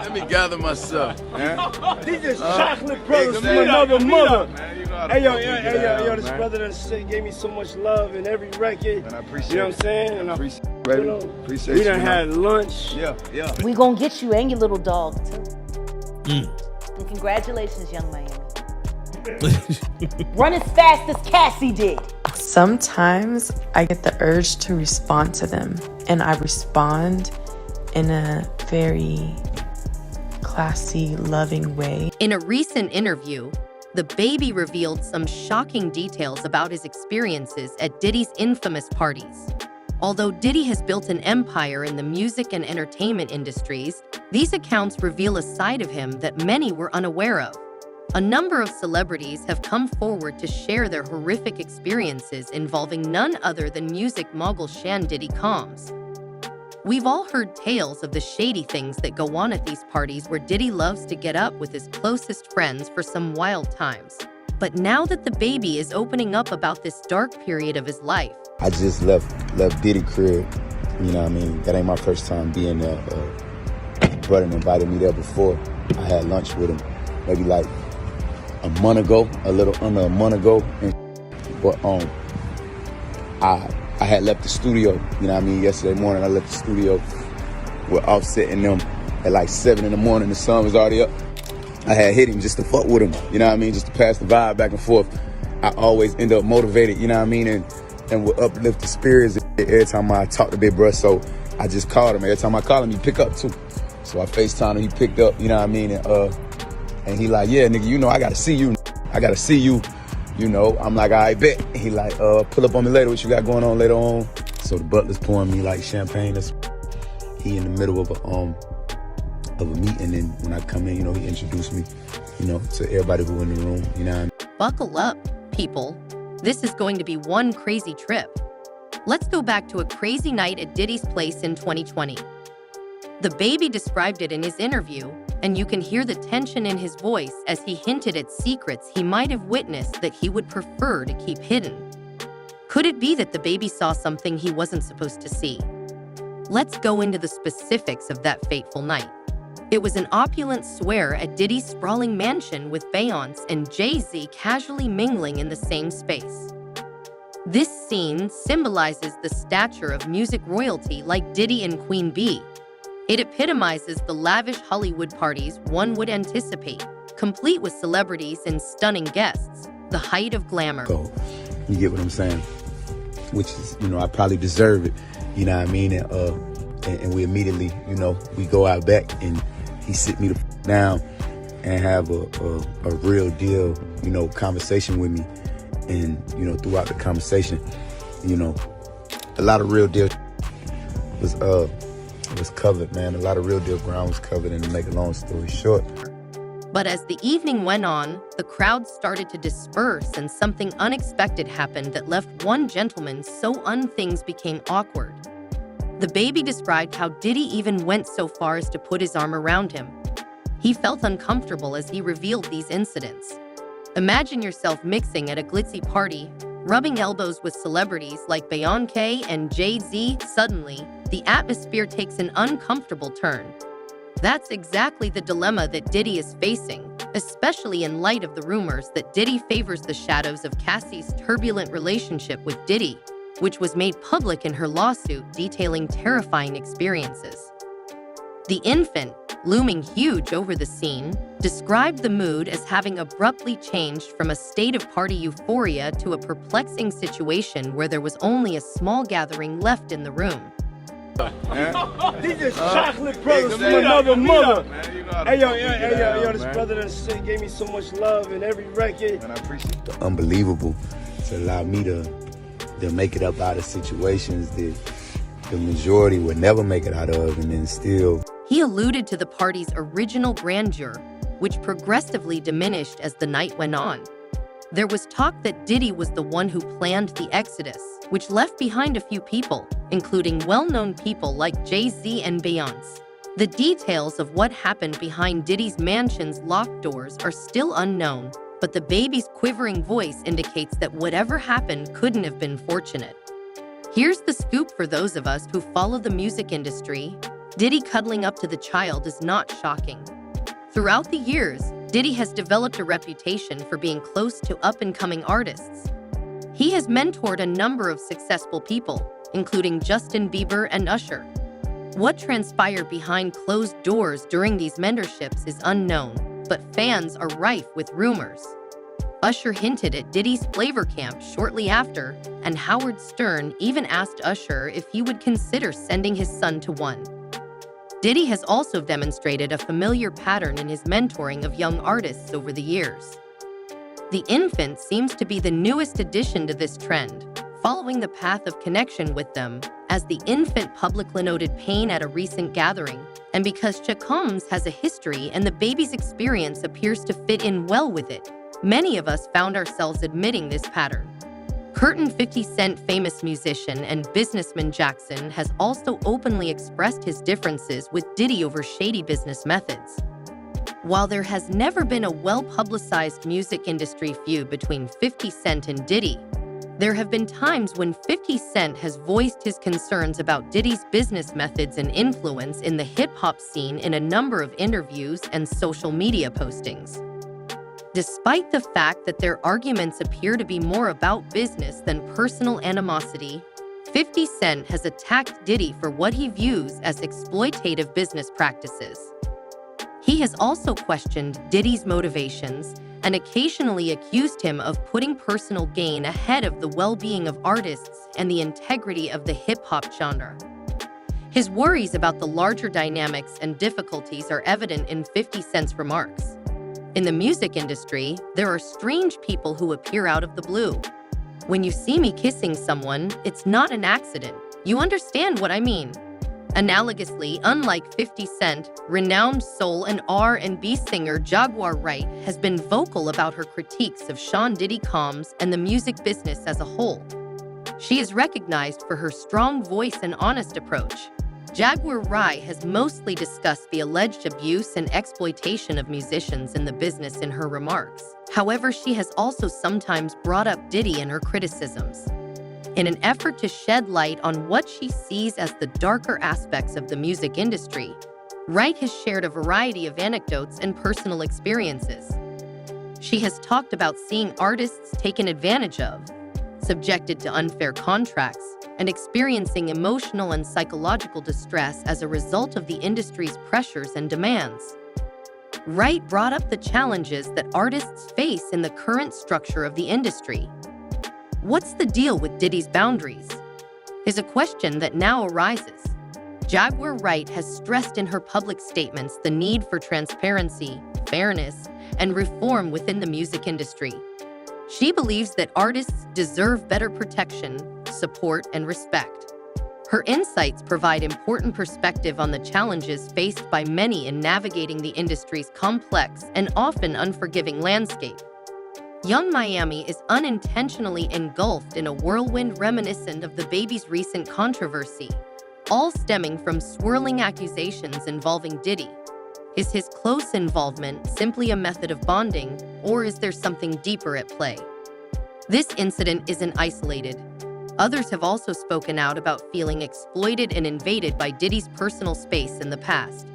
Let me gather myself. These is chocolate brothers from another mother. Hey yo, this brother that gave me so much love in every record. And I appreciate you know what I'm saying? And appreciate we you. done had lunch. Yeah. We gonna get you and your little dog too. And congratulations, young Miami. Run as fast as Cassie did. Sometimes I get the urge to respond to them, and I respond in a very classy, loving way. In a recent interview, the baby revealed some shocking details about his experiences at Diddy's infamous parties. Although Diddy has built an empire in the music and entertainment industries, these accounts reveal a side of him that many were unaware of. A number of celebrities have come forward to share their horrific experiences involving none other than music mogul Shan Diddy Combs. We've all heard tales of the shady things that go on at these parties where Diddy loves to get up with his closest friends for some wild times. But now that the baby is opening up about this dark period of his life, I just left Diddy crib, you know what I mean? That ain't my first time being there. Brother invited me there before. I had lunch with him maybe like a month ago, a little under a month ago. But I had left the studio, you know what I mean? Yesterday morning I left the studio with Offset and them at like 7 in the morning. The sun was already up. I had hit him just to fuck with him, you know what I mean? Just to pass the vibe back and forth. I always end up motivated, you know what I mean? And would uplift the spirits every time I talk to Big Bruh. So I just called him. Every time I call him, he pick up too. So I FaceTimed him, he picked up, you know what I mean? And he like, yeah, nigga, you know, I gotta see you. I gotta see you, you know. I'm like, I bet. And he like, pull up on me later, what you got going on later on? So the butler's pouring me like champagne. He in the middle of a meeting, and when I come in, you know, he introduced me, you know, to everybody who in the room, you know what I mean? buckle up, people. This is going to be one crazy trip. Let's go back to a crazy night at Diddy's place in 2020. The baby described it in his interview, and you can hear the tension in his voice as he hinted at secrets he might have witnessed that he would prefer to keep hidden. Could it be that the baby saw something he wasn't supposed to see? Let's go into the specifics of that fateful night. It was an opulent swear at Diddy's sprawling mansion with Beyonce and Jay-Z casually mingling in the same space. This scene symbolizes the stature of music royalty like Diddy and Queen Bee. It epitomizes the lavish Hollywood parties one would anticipate, complete with celebrities and stunning guests, the height of glamour. Go. You get what I'm saying? Which is, you know, I probably deserve it, you know what I mean? And we immediately, you know, we go out back and he sit me down and have a real deal, you know, conversation with me. And, you know, throughout the conversation, you know, a lot of real deal was covered, man. A lot of real deal ground was covered, and to make a long story short. But as the evening went on, the crowd started to disperse and something unexpected happened that left one gentleman so things became awkward. The baby described how Diddy even went so far as to put his arm around him. He felt uncomfortable as he revealed these incidents. Imagine yourself mixing at a glitzy party, rubbing elbows with celebrities like Beyonce and Jay-Z. Suddenly, the atmosphere takes an uncomfortable turn. That's exactly the dilemma that Diddy is facing, especially in light of the rumors that Diddy favors the shadows of Cassie's turbulent relationship with Diddy, which was made public in her lawsuit detailing terrifying experiences. The infant, looming huge over the scene, described the mood as having abruptly changed from a state of party euphoria to a perplexing situation where there was only a small gathering left in the room. These is chocolate brothers from another mother. Hey yo, this brother that gave me so much love in every record. And I appreciate it. Unbelievable to allow me to make it up out of situations that the majority would never make it out of, and then still. He alluded to the party's original grandeur, which progressively diminished as the night went on. There was talk that Diddy was the one who planned the exodus, which left behind a few people, including well-known people like Jay-Z and Beyonce. The details of what happened behind Diddy's mansion's locked doors are still unknown, but the baby's quivering voice indicates that whatever happened couldn't have been fortunate. Here's the scoop for those of us who follow the music industry. Diddy cuddling up to the child is not shocking. Throughout the years, Diddy has developed a reputation for being close to up-and-coming artists. He has mentored a number of successful people, including Justin Bieber and Usher. What transpired behind closed doors during these mentorships is unknown, but fans are rife with rumors. Usher hinted at Diddy's flavor camp shortly after, and Howard Stern even asked Usher if he would consider sending his son to one. Diddy has also demonstrated a familiar pattern in his mentoring of young artists over the years. The infant seems to be the newest addition to this trend, following the path of connection with them, as the infant publicly noted pain at a recent gathering, and because Chacombs has a history and the baby's experience appears to fit in well with it, many of us found ourselves admitting this pattern. Curtin 50 Cent famous musician and businessman Jackson has also openly expressed his differences with Diddy over shady business methods. While there has never been a well-publicized music industry feud between 50 Cent and Diddy, there have been times when 50 Cent has voiced his concerns about Diddy's business methods and influence in the hip-hop scene in a number of interviews and social media postings. Despite the fact that their arguments appear to be more about business than personal animosity, 50 Cent has attacked Diddy for what he views as exploitative business practices. He has also questioned Diddy's motivations and occasionally accused him of putting personal gain ahead of the well-being of artists and the integrity of the hip-hop genre. His worries about the larger dynamics and difficulties are evident in 50 Cent's remarks. In the music industry, there are strange people who appear out of the blue. When you see me kissing someone, it's not an accident. You understand what I mean. Analogously, unlike 50 Cent, renowned soul and R&B singer Jaguar Wright has been vocal about her critiques of Sean Diddy Combs and the music business as a whole. She is recognized for her strong voice and honest approach. Jaguar Wright has mostly discussed the alleged abuse and exploitation of musicians in the business in her remarks. However, she has also sometimes brought up Diddy in her criticisms. In an effort to shed light on what she sees as the darker aspects of the music industry, Wright has shared a variety of anecdotes and personal experiences. She has talked about seeing artists taken advantage of, subjected to unfair contracts, and experiencing emotional and psychological distress as a result of the industry's pressures and demands. Wright brought up the challenges that artists face in the current structure of the industry. What's the deal with Diddy's boundaries? Is a question that now arises. Jaguar Wright has stressed in her public statements the need for transparency, fairness, and reform within the music industry. She believes that artists deserve better protection, support, and respect. Her insights provide important perspective on the challenges faced by many in navigating the industry's complex and often unforgiving landscape. Young Miami is unintentionally engulfed in a whirlwind reminiscent of the baby's recent controversy, all stemming from swirling accusations involving Diddy. Is his close involvement simply a method of bonding, or is there something deeper at play? This incident isn't isolated. Others have also spoken out about feeling exploited and invaded by Diddy's personal space in the past.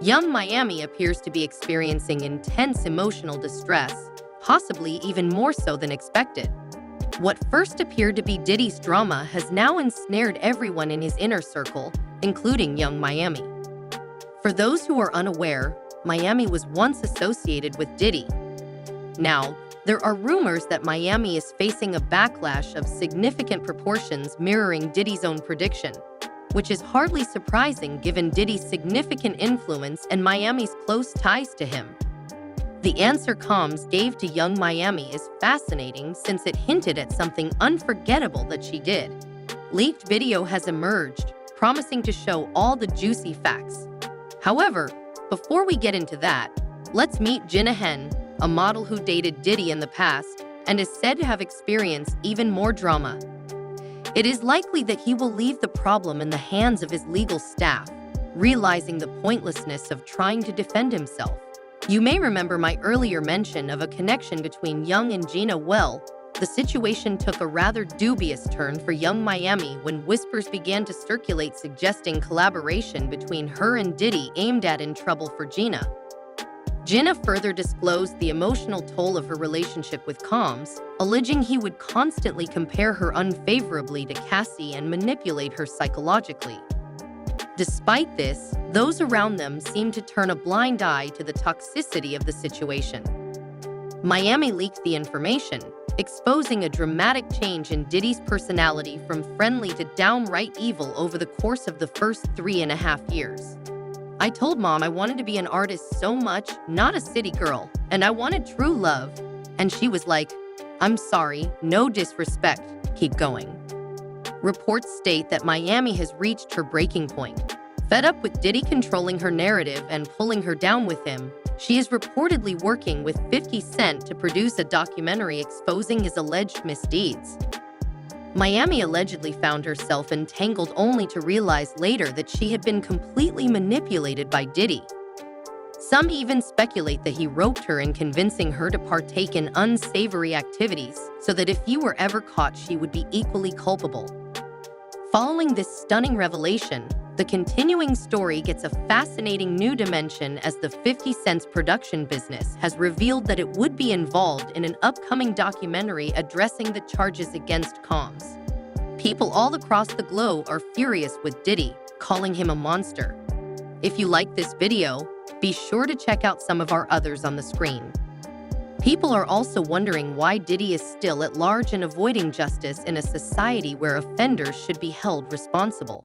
Young Miami appears to be experiencing intense emotional distress, possibly even more so than expected. What first appeared to be Diddy's drama has now ensnared everyone in his inner circle, including Young Miami. For those who are unaware, Miami was once associated with Diddy. Now, there are rumors that Miami is facing a backlash of significant proportions mirroring Diddy's own prediction, which is hardly surprising given Diddy's significant influence and Miami's close ties to him. The answer Combs gave to Young Miami is fascinating since it hinted at something unforgettable that she did. Leaked video has emerged, promising to show all the juicy facts. However, before we get into that, let's meet Jenna Hen, a model who dated Diddy in the past and is said to have experienced even more drama. It is likely that he will leave the problem in the hands of his legal staff, realizing the pointlessness of trying to defend himself. You may remember my earlier mention of a connection between Young and Gina Well, the situation took a rather dubious turn for young Miami when whispers began to circulate suggesting collaboration between her and Diddy aimed at In Trouble for Gina. Gina further disclosed the emotional toll of her relationship with Combs, alleging he would constantly compare her unfavorably to Cassie and manipulate her psychologically. Despite this, those around them seemed to turn a blind eye to the toxicity of the situation. Miami leaked the information, exposing a dramatic change in Diddy's personality from friendly to downright evil over the course of the first 3.5 years. "I told Mom I wanted to be an artist so much, not a city girl, and I wanted true love. And she was like, 'I'm sorry, no disrespect, keep going.'" Reports state that Miami has reached her breaking point. Fed up with Diddy controlling her narrative and pulling her down with him, she is reportedly working with 50 Cent to produce a documentary exposing his alleged misdeeds. Miami allegedly found herself entangled only to realize later that she had been completely manipulated by Diddy. Some even speculate that he roped her in convincing her to partake in unsavory activities so that if he were ever caught, she would be equally culpable. Following this stunning revelation, the continuing story gets a fascinating new dimension as the 50 Cent's production business has revealed that it would be involved in an upcoming documentary addressing the charges against Combs. People all across the globe are furious with Diddy, calling him a monster. If you like this video, be sure to check out some of our others on the screen. People are also wondering why Diddy is still at large and avoiding justice in a society where offenders should be held responsible.